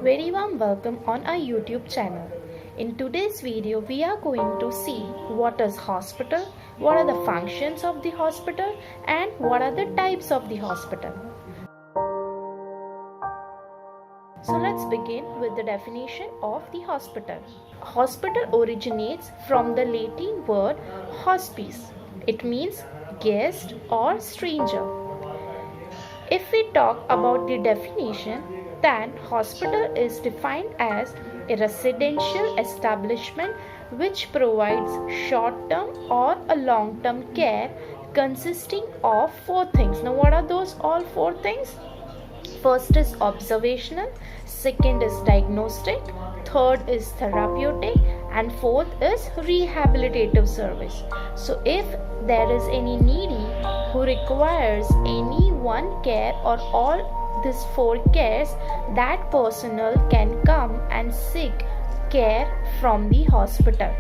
Very warm welcome on our YouTube channel. In today's video, we are going to see what is hospital, what are the functions of the hospital, and what are the types of the hospital. So let's begin with the definition of the hospital. Hospital originates from the Latin word hospice. It means guest or stranger. If we talk about the definition, then hospital is defined as a residential establishment which provides short-term or a long-term care consisting of four things. Now what are those all four things? First is observational, second is diagnostic, third is therapeutic, and fourth is rehabilitative service. So if there is any needy who requires any one care or all these four cares, that personnel can come and seek care from the hospital.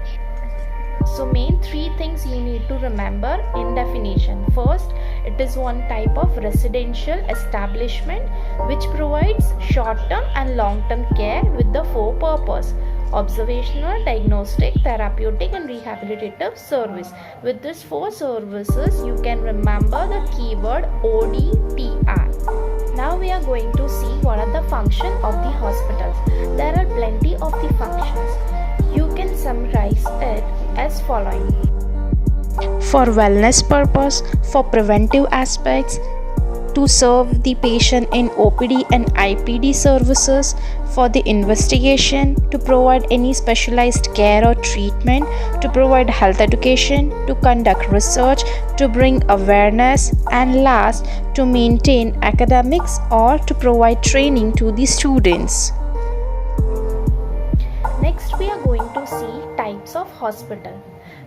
So main three things you need to remember in definition. First, it is one type of residential establishment which provides short-term and long-term care with the four purposes: observational, diagnostic, therapeutic, and rehabilitative service. With these four services, you can remember the keyword ODTR. Now we are going to see what are the functions of the hospitals. There are plenty of the functions. You can summarize it as following: for wellness purpose, for preventive aspects, to serve the patient in OPD and IPD services, for the investigation, to provide any specialized care or treatment, to provide health education, to conduct research, to bring awareness, and last, to maintain academics or to provide training to the students. Next, we are going to see types of hospital.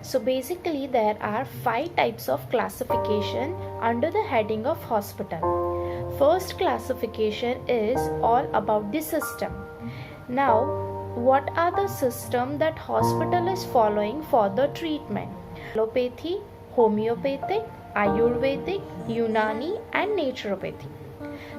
So basically there are 5 types of classification under the heading of hospital. First classification is all about the system. Now, what are the system that hospital is following for the treatment? Allopathy, homeopathic, Ayurvedic, Unani, and naturopathy.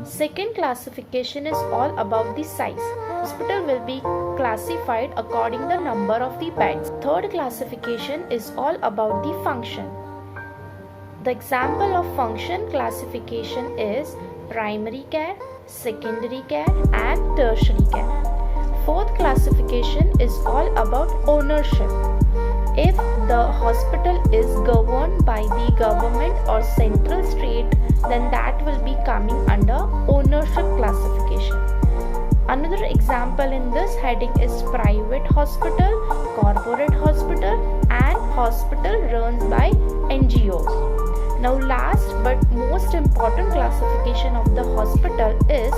Second classification is all about the size. Hospital will be classified according to the number of the beds. Third classification is all about the function. The example of function classification is primary care, secondary care, and tertiary care. Fourth classification is all about ownership. If the hospital is governed by the government or central state, then that will be coming under ownership classification. Another example in this heading is private hospital, corporate hospital, and hospital run by NGOs. Now last but most important classification of the hospital is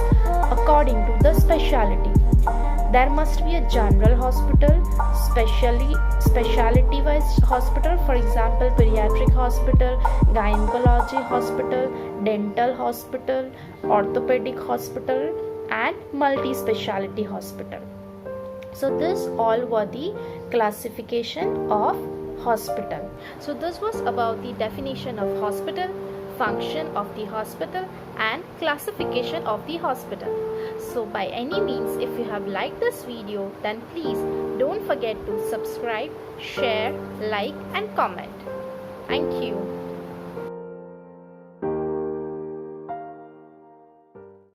according to the specialty. There must be a general hospital, specialty wise hospital, for example pediatric hospital, gynecology hospital, dental hospital, orthopedic hospital, and multi-speciality hospital. So this all were the classification of hospital. So this was about the definition of hospital, function of the hospital, and classification of the hospital. So by any means, if you have liked this video, then please don't forget to subscribe, share, like, and comment. Thank you.